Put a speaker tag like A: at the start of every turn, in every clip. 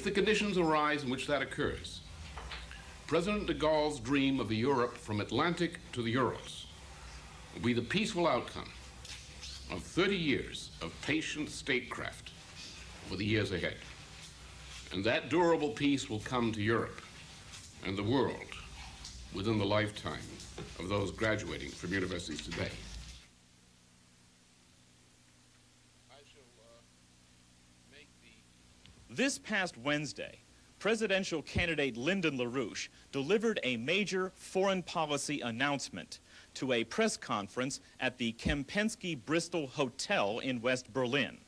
A: the conditions arise in which that occurs, President de Gaulle's dream of a Europe from Atlantic to the Urals will be the peaceful outcome of 30 years of patient statecraft for the years ahead. And that durable peace will come to Europe and the world within the lifetime of those graduating from universities today.
B: This past Wednesday, presidential candidate Lyndon LaRouche delivered a major foreign policy announcement to a press conference at the Kempinski Bristol Hotel in West Berlin.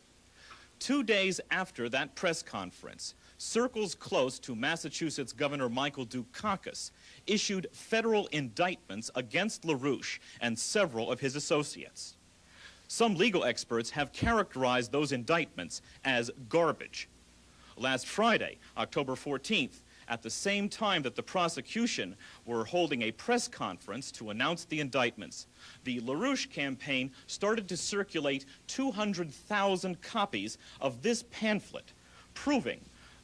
B: 2 days after that press conference, circles close to Massachusetts Governor Michael Dukakis issued federal indictments against LaRouche and several of his associates. Some legal experts have characterized those indictments as garbage. Last Friday, October 14th, at the same time that the prosecution were holding a press conference to announce the indictments, the LaRouche campaign started to circulate 200,000 copies of this pamphlet, proving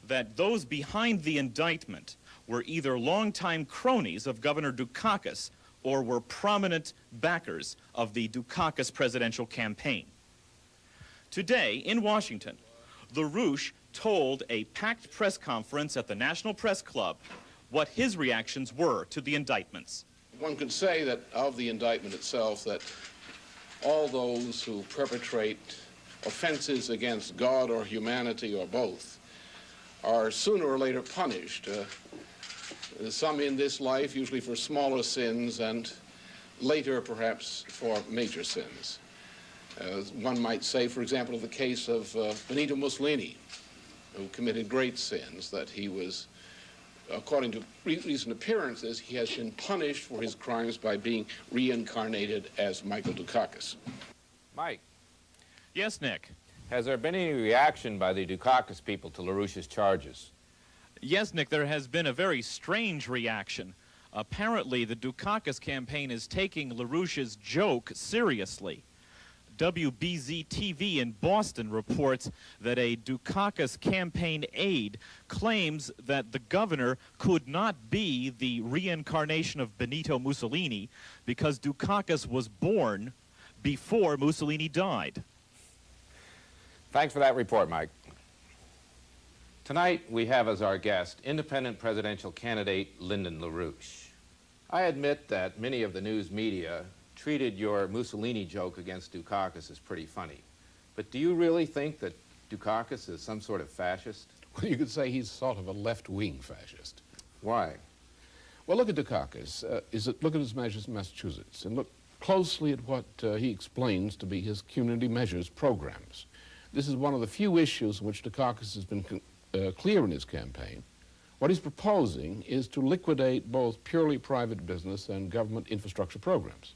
B: that those behind the indictment were either longtime cronies of Governor Dukakis or were prominent backers of the Dukakis presidential campaign. Today, in Washington, LaRouche told a packed press conference at the National Press Club what his reactions were to the indictments.
A: One could say that of the indictment itself, that all those who perpetrate offenses against God or humanity or both are sooner or later punished. Some in this life, usually for smaller sins, and later perhaps for major sins. One might say, for example, of the case of Benito Mussolini, who committed great sins, that he was, according to recent appearances, he has been punished for his crimes by being reincarnated as Michael Dukakis.
C: Mike.
B: Yes, Nick?
C: Has there been any reaction by the Dukakis people to LaRouche's charges?
B: Yes, Nick, there has been a very strange reaction. Apparently, the Dukakis campaign is taking LaRouche's joke seriously. WBZ-TV in Boston reports that a Dukakis campaign aide claims that the governor could not be the reincarnation of Benito Mussolini because Dukakis was born before Mussolini died.
C: Thanks for that report, Mike. Tonight, we have as our guest independent presidential candidate Lyndon LaRouche. I admit that many of the news media treated your Mussolini joke against Dukakis as pretty funny. But do you really think that Dukakis is some sort of fascist?
D: Well, you could say he's sort of a left-wing fascist.
C: Why?
D: Well, look at Dukakis. Look at his measures in Massachusetts, and look closely at what he explains to be his community measures programs. This is one of the few issues in which Dukakis has been clear in his campaign. What he's proposing is to liquidate both purely private business and government infrastructure programs,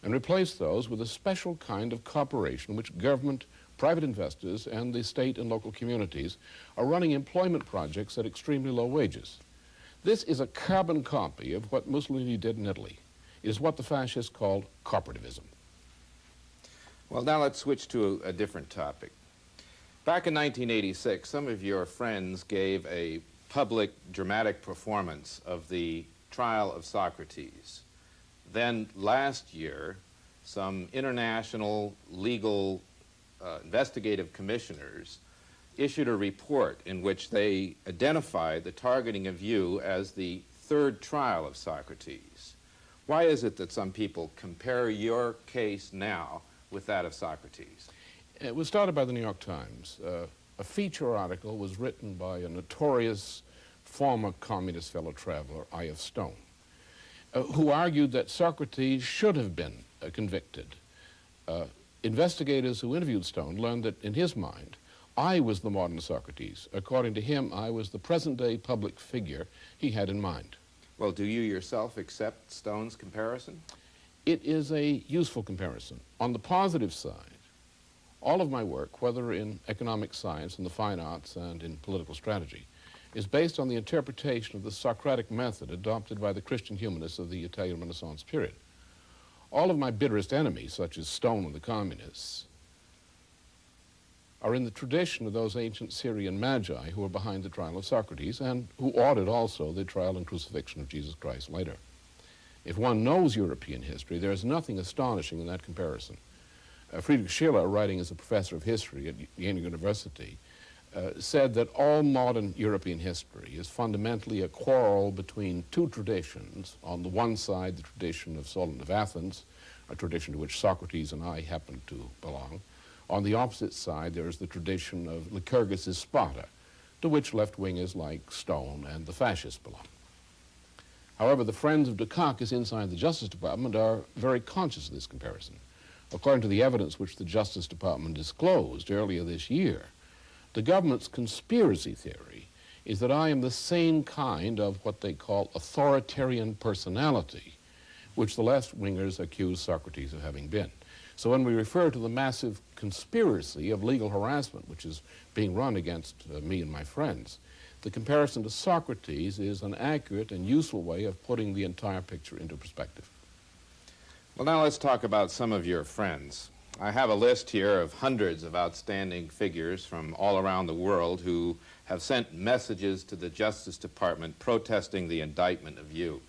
D: and replace those with a special kind of cooperation in which government, private investors, and the state and local communities are running employment projects at extremely low wages. This is a carbon copy of what Mussolini did in Italy. It is what the fascists called corporativism.
C: Well, now let's switch to a different topic. Back in 1986, some of your friends gave a public dramatic performance of the trial of Socrates. Then last year, some international legal investigative commissioners issued a report in which they identified the targeting of you as the third trial of Socrates. Why is it that some people compare your case now with that of Socrates?
D: It was started by the New York Times. A feature article was written by a notorious former communist fellow traveler, I.F. Stone, who argued that Socrates should have been convicted. Investigators who interviewed Stone learned that, in his mind, I was the modern Socrates. According to him, I was the present-day public figure he had in mind.
C: Well, do you yourself accept Stone's comparison?
D: It is a useful comparison. On the positive side, all of my work, whether in economic science, in the fine arts, and in political strategy, is based on the interpretation of the Socratic method adopted by the Christian humanists of the Italian Renaissance period. All of my bitterest enemies, such as Stone and the communists, are in the tradition of those ancient Syrian magi who were behind the trial of Socrates and who ordered also the trial and crucifixion of Jesus Christ later. If one knows European history, there is nothing astonishing in that comparison. Friedrich Schiller, writing as a professor of history at Jena University, said that all modern European history is fundamentally a quarrel between two traditions. On the one side, the tradition of Solon of Athens, a tradition to which Socrates and I happen to belong. On the opposite side, there is the tradition of Lycurgus' Sparta, to which left-wingers like Stone and the fascists belong. However, the friends of Dukakis inside the Justice Department are very conscious of this comparison. According to the evidence which the Justice Department disclosed earlier this year, the government's conspiracy theory is that I am the same kind of what they call authoritarian personality, which the left-wingers accuse Socrates of having been. So when we refer to the massive conspiracy of legal harassment which is being run against me and my friends, the comparison to Socrates is an accurate and useful way of putting the entire picture into perspective.
C: Well, now let's talk about some of your friends. I have a list here of hundreds of outstanding figures from all around the world who have sent messages to the Justice Department protesting the indictment of you.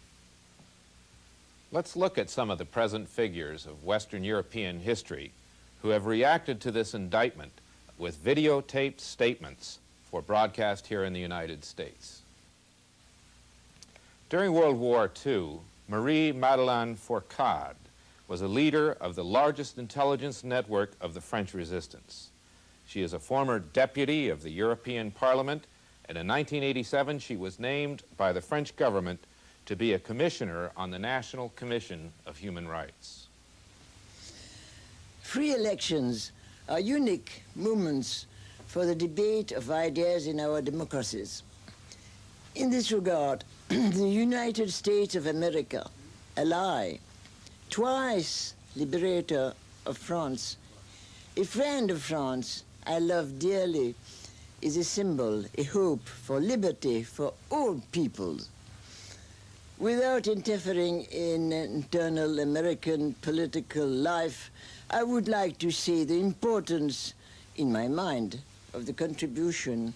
C: Let's look at some of the present figures of Western European history who have reacted to this indictment with videotaped statements for broadcast here in the United States. During World War II, Marie-Madeleine Fourcade was a leader of the largest intelligence network of the French resistance. She is a former deputy of the European Parliament, and in 1987 she was named by the French government to be a commissioner on the National Commission of Human Rights.
E: Free elections are unique moments for the debate of ideas in our democracies. In this regard, the United States of America, ally, twice liberator of France, a friend of France I love dearly, is a symbol, a hope for liberty for all peoples. Without interfering in internal American political life, I would like to see the importance, in my mind, of the contribution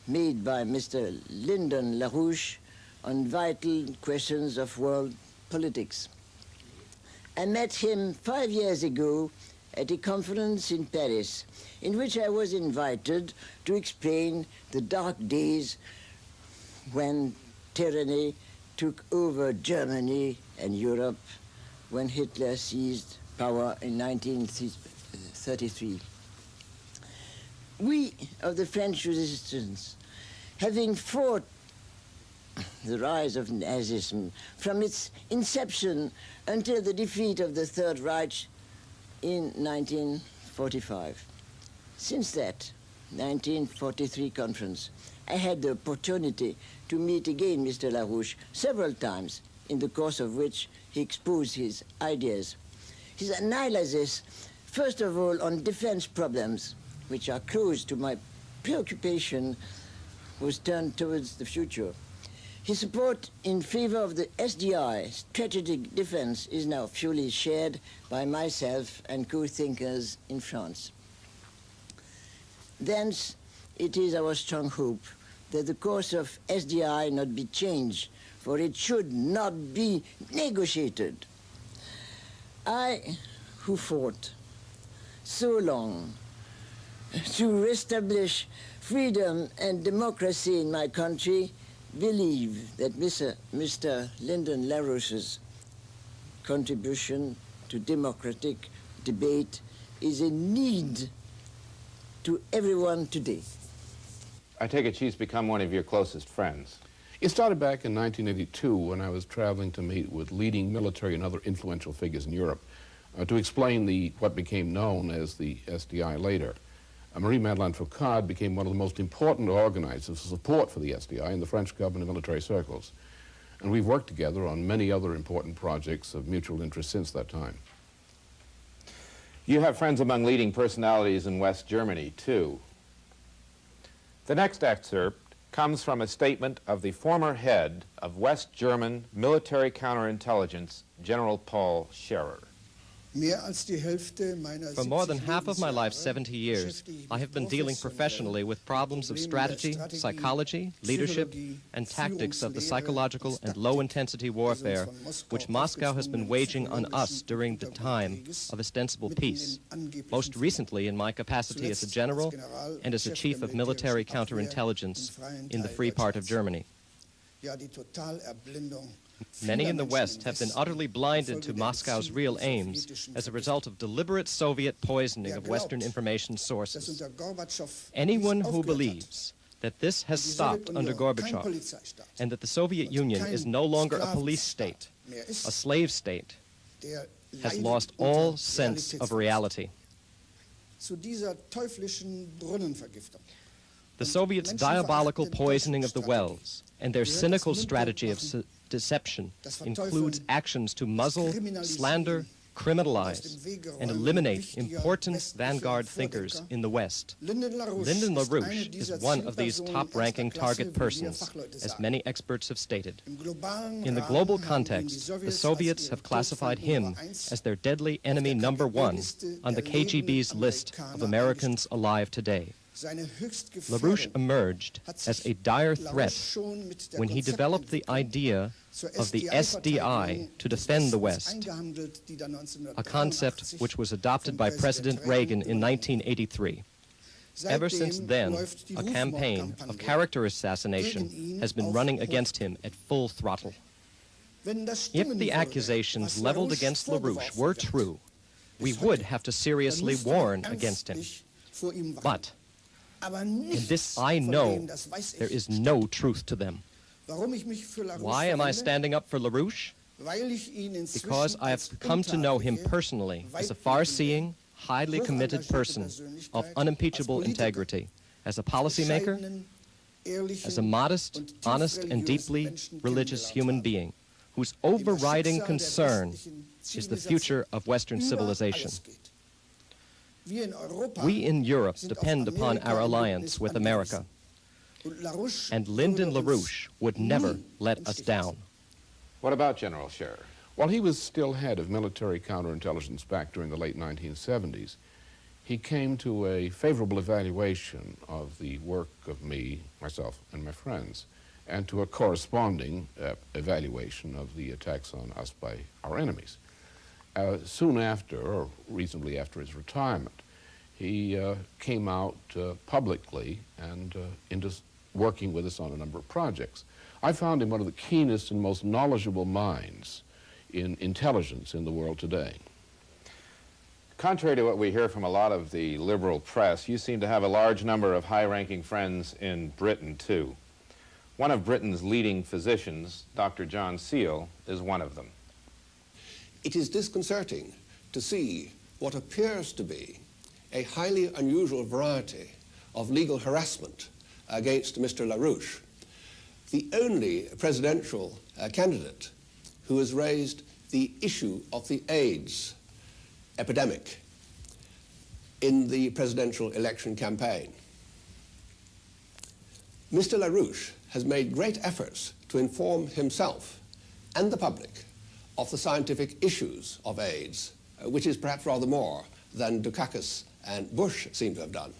E: made by Mr. Lyndon LaRouche on vital questions of world politics. I met him 5 years ago at a conference in Paris, in which I was invited to explain the dark days when tyranny took over Germany and Europe when Hitler seized power in 1933. We of the French resistance, having fought the rise of Nazism from its inception until the defeat of the Third Reich in 1945. Since that 1943 conference, I had the opportunity to meet again Mr. LaRouche several times, in the course of which he exposed his ideas. His analysis, first of all, on defense problems, which are close to my preoccupation, was turned towards the future. His support in favor of the SDI, strategic defense, is now fully shared by myself and co-thinkers in France. Thence, it is our strong hope that the course of SDI not be changed, for it should not be negotiated. I, who fought so long to reestablish freedom and democracy in my country, believe that Mr. Lyndon LaRouche's contribution to democratic debate is a need to everyone today.
C: I take it she's become one of your closest friends.
D: It started back in 1982 when I was traveling to meet with leading military and other influential figures in Europe to explain what became known as the SDI later. Marie-Madeleine Fourcade became one of the most important organizers of support for the SDI in the French government and military circles. And we've worked together on many other important projects of mutual interest since that time.
C: You have friends among leading personalities in West Germany, too. The next excerpt comes from a statement of the former head of West German military counterintelligence, General Paul Scherer.
F: For more than half of my life, 70 years, I have been dealing professionally with problems of strategy, psychology, leadership, and tactics of the psychological and low-intensity warfare which Moscow has been waging on us during the time of ostensible peace, most recently in my capacity as a general and as a chief of military counterintelligence in the free part of Germany. Many in the West have been utterly blinded to Moscow's real aims as a result of deliberate Soviet poisoning of Western information sources. Anyone who believes that this has stopped under Gorbachev and that the Soviet Union is no longer a police state, a slave state, has lost all sense of reality. The Soviets' diabolical poisoning of the wells and their cynical strategy of deception includes actions to muzzle, slander, criminalize, and eliminate important vanguard thinkers in the West. Lyndon LaRouche is one of these top-ranking target persons, as many experts have stated. In the global context, the Soviets have classified him as their deadly enemy #1 on the KGB's list of Americans alive today. LaRouche emerged as a dire threat when he developed the idea of the SDI to defend the West, a concept which was adopted by President Reagan in 1983. Ever since then, a campaign of character assassination has been running against him at full throttle. If the accusations leveled against LaRouche were true, we would have to seriously warn against him. But in this I know there is no truth to them. Why am I standing up for LaRouche? Because I have come to know him personally as a far-seeing, highly committed person of unimpeachable integrity, as a policymaker, as a modest, honest, and deeply religious human being whose overriding concern is the future of Western civilization. We in Europe depend upon our alliance with America, and Lyndon LaRouche would never let us down.
C: What about General Scherer?
D: While he was still head of military counterintelligence back during the late 1970s, he came to a favorable evaluation of the work of me, myself, and my friends, and to a corresponding evaluation of the attacks on us by our enemies. Soon after, or reasonably after his retirement, he came out publicly and into working with us on a number of projects. I found him one of the keenest and most knowledgeable minds in intelligence in the world today.
C: Contrary to what we hear from a lot of the liberal press, you seem to have a large number of high-ranking friends in Britain, too. One of Britain's leading physicians, Dr. John Seale, is one of them.
G: It is disconcerting to see what appears to be a highly unusual variety of legal harassment against Mr. LaRouche, the only presidential candidate who has raised the issue of the AIDS epidemic in the presidential election campaign. Mr. LaRouche has made great efforts to inform himself and the public of the scientific issues of AIDS, which is perhaps rather more than Dukakis and Bush seem to have done.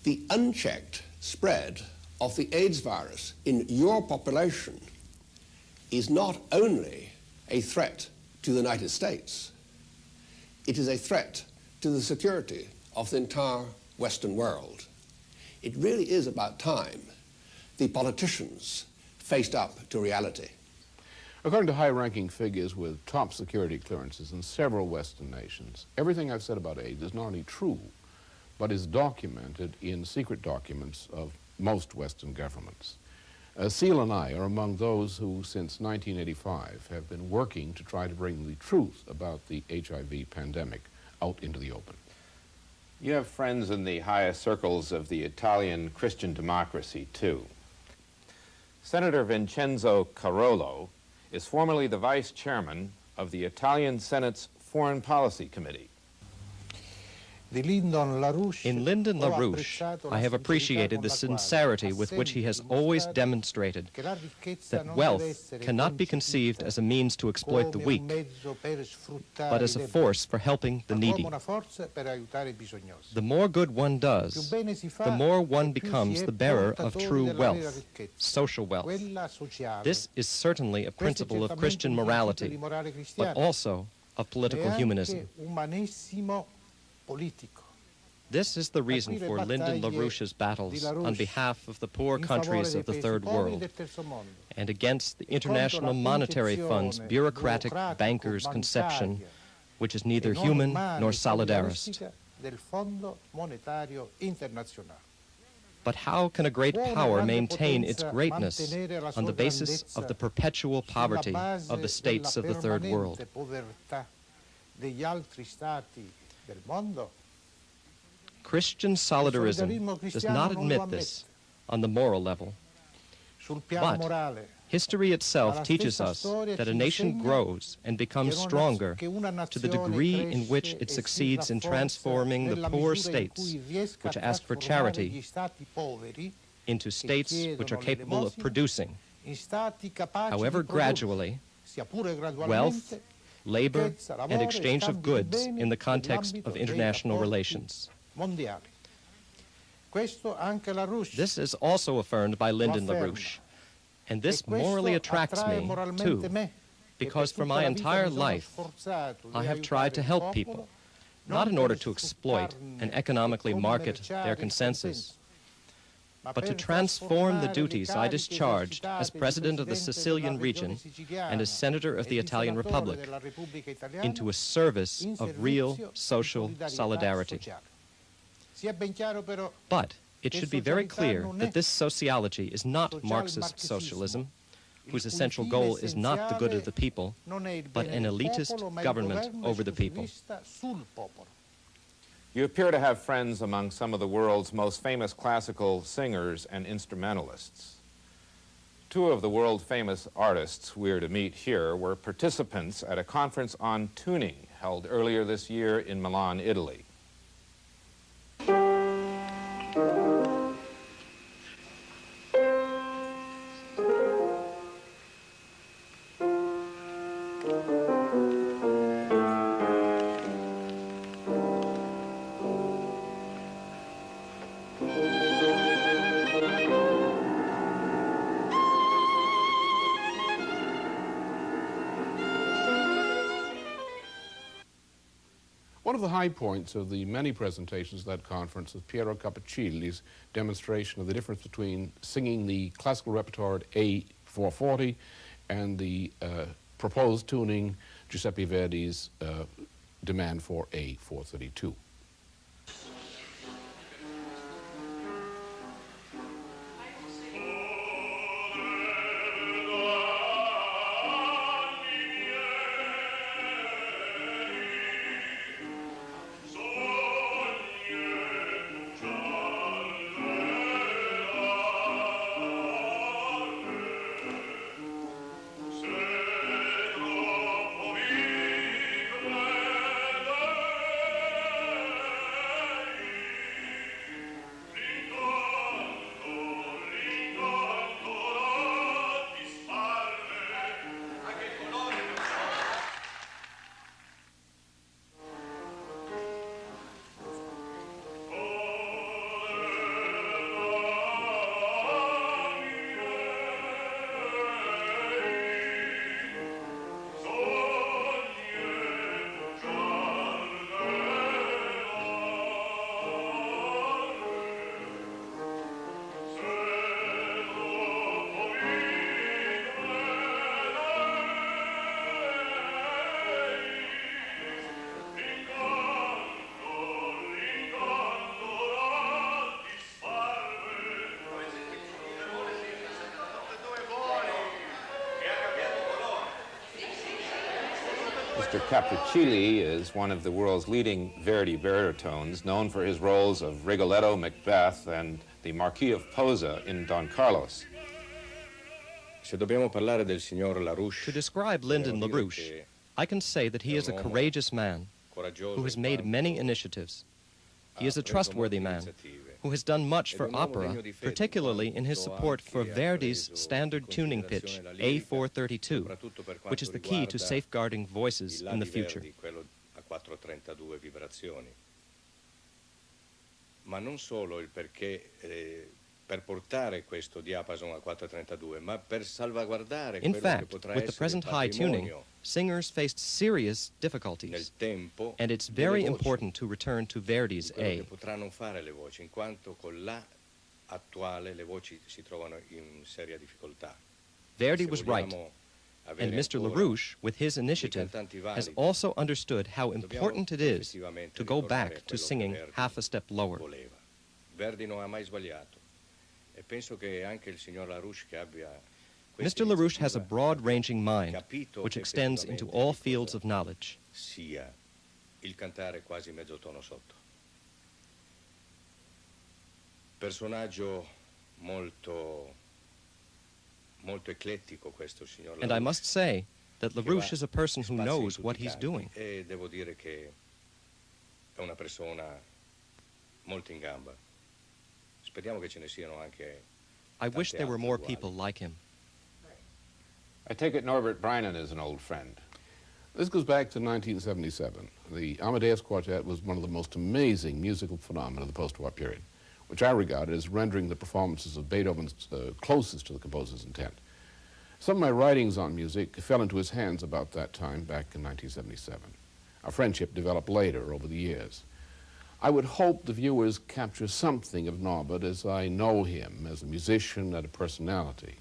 G: The unchecked spread of the AIDS virus in your population is not only a threat to the United States, it is a threat to the security of the entire Western world. It really is about time the politicians faced up to reality.
D: According to high-ranking figures with top security clearances in several Western nations, everything I've said about AIDS is not only true, but is documented in secret documents of most Western governments. Seale and I are among those who, since 1985, have been working to try to bring the truth about the HIV pandemic out into the open.
C: You have friends in the highest circles of the Italian Christian democracy, too. Senator Vincenzo Carollo is formerly the vice chairman of the Italian Senate's Foreign Policy Committee.
F: In Lyndon LaRouche, I have appreciated the sincerity with which he has always demonstrated that wealth cannot be conceived as a means to exploit the weak, but as a force for helping the needy. The more good one does, the more one becomes the bearer of true wealth, social wealth. This is certainly a principle of Christian morality, but also of political humanism. This is the reason for Lyndon LaRouche's battles on behalf of the poor countries of the Third World and against the International Monetary Fund's bureaucratic bankers' conception, which is neither human nor solidarist. But how can a great power maintain its greatness on the basis of the perpetual poverty of the states of the Third World? Christian solidarism does not admit this on the moral level, but history itself teaches us that a nation grows and becomes stronger to the degree in which it succeeds in transforming the poor states, which ask for charity, into states which are capable of producing, however gradually, wealth, labor, and exchange of goods in the context of international relations. This is also affirmed by Lyndon LaRouche, and this morally attracts me, too, because for my entire life, I have tried to help people, not in order to exploit and economically market their consensus, but to transform the duties I discharged as President of the Sicilian region and as Senator of the Italian Republic into a service of real social solidarity. But it should be very clear that this sociology is not Marxist socialism, whose essential goal is not the good of the people, but an elitist government over the people.
C: You appear to have friends among some of the world's most famous classical singers and instrumentalists. Two of the world-famous artists we're to meet here were participants at a conference on tuning held earlier this year in Milan, Italy.
D: One of the high points of the many presentations at that conference was Piero Cappuccilli's demonstration of the difference between singing the classical repertoire at A440 and the proposed tuning Giuseppe Verdi's demand for A432.
C: Mr. Cappuccilli is one of the world's leading Verdi baritones, known for his roles of Rigoletto, Macbeth, and the Marquis of Posa in Don Carlos.
F: To describe Lyndon LaRouche, I can say that he is a courageous man who has made many initiatives, He is a trustworthy man who has done much for opera, particularly in his support for Verdi's standard tuning pitch, A432, which is the key to safeguarding voices in the future.
H: Ma non solo il perché per portare questo diapason a 432, ma per salvaguardare
F: In
H: quello che
F: fact,
H: potrà
F: with the
H: essere
F: present
H: il
F: high tuning,
H: patrimonio
F: singers faced serious difficulties,
H: nel tempo
F: and it's
H: delle
F: very
H: voci,
F: important to return to Verdi's
H: quello
F: A.
H: che potranno fare le voci, in quanto con l'A attuale le voci si trovano in seria difficoltà.
F: Verdi
H: Se
F: was
H: vogliamo
F: right,
H: avere
F: and Mr.
H: ancora
F: LaRouche, with his initiative,
H: cantanti
F: has
H: validi,
F: also understood how important it is
H: effettivamente
F: to go
H: ricordare
F: back to
H: quello che
F: singing
H: Verdi
F: half a step lower.
H: voleva. Verdi non ha mai sbagliato e penso che anche il signor LaRouche che abbia
F: Mr. LaRouche has a broad-ranging mind, which extends into all fields of knowledge.
H: sia il cantare quasi mezzo tono sotto. Personaggio molto eclettico questo signor LaRouche.
F: And I must say that LaRouche is a person who knows what he's doing.
H: E devo dire che è una persona molto in gamba. Speriamo che ce ne siano anche.
F: I wish there were more people like him.
C: I take it Norbert Breinen is an old friend.
D: This goes back to 1977. The Amadeus Quartet was one of the most amazing musical phenomena of the post-war period, which I regard as rendering the performances of Beethoven's closest to the composer's intent. Some of my writings on music fell into his hands about that time, back in 1977. Our friendship developed later over the years. I would hope the viewers capture something of Norbert as I know him as a musician and a personality.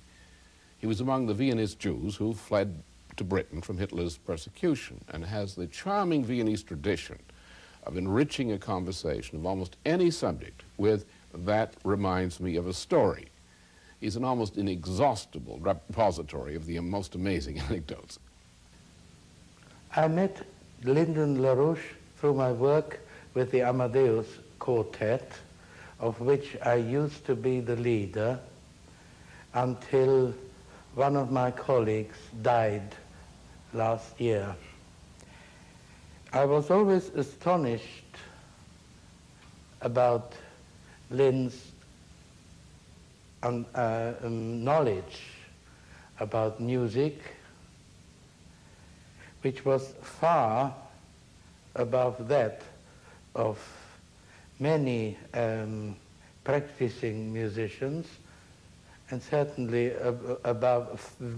D: He was among the Viennese Jews who fled to Britain from Hitler's persecution and has the charming Viennese tradition of enriching a conversation of almost any subject with "that reminds me of a story." He's an almost inexhaustible repository of the most amazing anecdotes.
I: I met Lyndon LaRouche through my work with the Amadeus Quartet, of which I used to be the leader until one of my colleagues died last year. I was always astonished about Lynn's knowledge about music, which was far above that of many practicing musicians, and certainly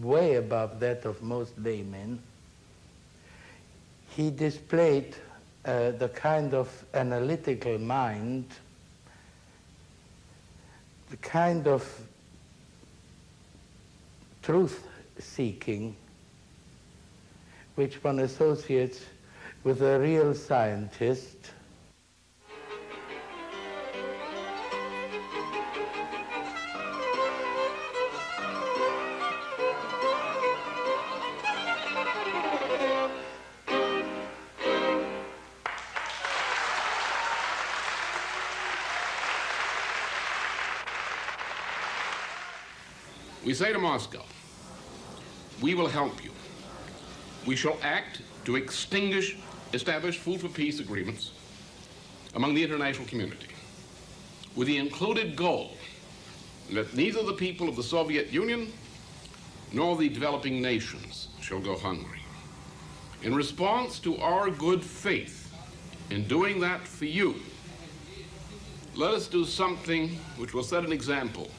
I: way above that of most laymen. He displayed the kind of analytical mind, the kind of truth-seeking which one associates with a real scientist.
A: We say to Moscow, we will help you. We shall act to establish food for peace agreements among the international community with the included goal that neither the people of the Soviet Union nor the developing nations shall go hungry. In response to our good faith in doing that for you, let us do something which will set an example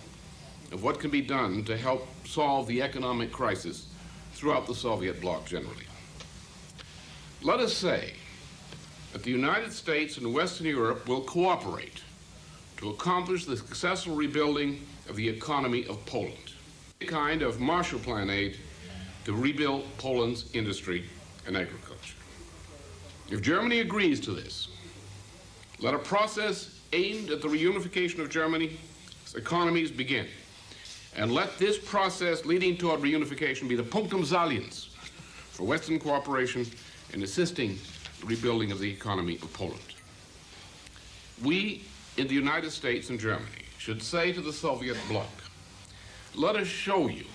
A: of what can be done to help solve the economic crisis throughout the Soviet bloc generally. Let us say that the United States and Western Europe will cooperate to accomplish the successful rebuilding of the economy of Poland, a kind of Marshall Plan aid to rebuild Poland's industry and agriculture. If Germany agrees to this, let a process aimed at the reunification of Germany's economies begin. And let this process leading toward reunification be the punctum saliens for Western cooperation in assisting the rebuilding of the economy of Poland. We in the United States and Germany should say to the Soviet bloc, let us show you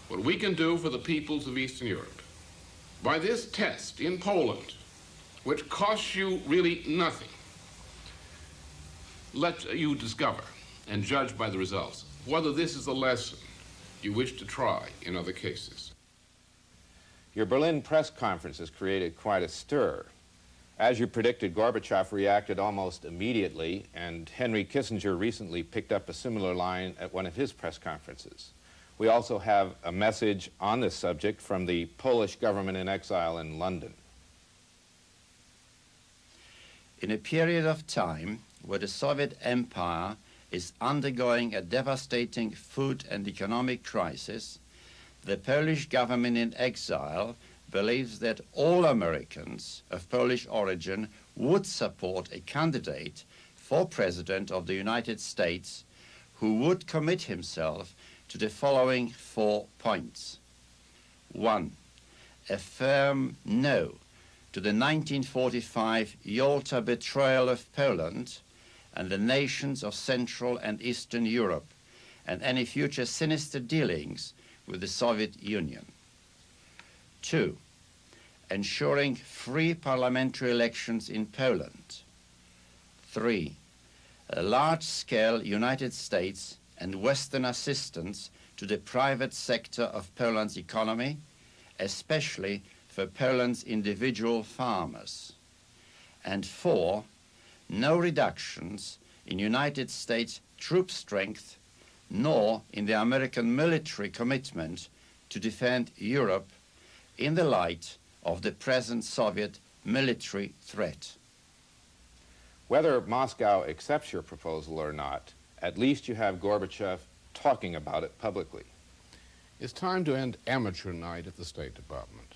A: what we can do for the peoples of Eastern Europe. By this test in Poland, which costs you really nothing,
D: let you discover and judge by the results whether this is a lesson you wish to try in other cases.
C: Your Berlin press conference has created quite a stir. As you predicted, Gorbachev reacted almost immediately, and Henry Kissinger recently picked up a similar line at one of his press conferences. We also have a message on this subject from the Polish government in exile in London.
J: In a period of time where the Soviet Empire is undergoing a devastating food and economic crisis, the Polish government in exile believes that all Americans of Polish origin would support a candidate for President of the United States who would commit himself to the following 4 points. 1. A firm no to the 1945 Yalta betrayal of Poland and the nations of Central and Eastern Europe, and any future sinister dealings with the Soviet Union. 2. Ensuring free parliamentary elections in Poland. 3. A large-scale United States and Western assistance to the private sector of Poland's economy, especially for Poland's individual farmers. And 4. No reductions in United States troop strength, nor in the American military commitment to defend Europe in the light of the present Soviet military threat.
C: Whether Moscow accepts your proposal or not, at least you have Gorbachev talking about it publicly.
D: It's time to end amateur night at the State Department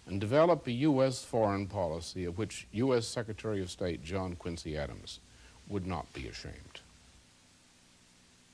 D: and develop a U.S. foreign policy of which U.S. Secretary of State John Quincy Adams would not be ashamed.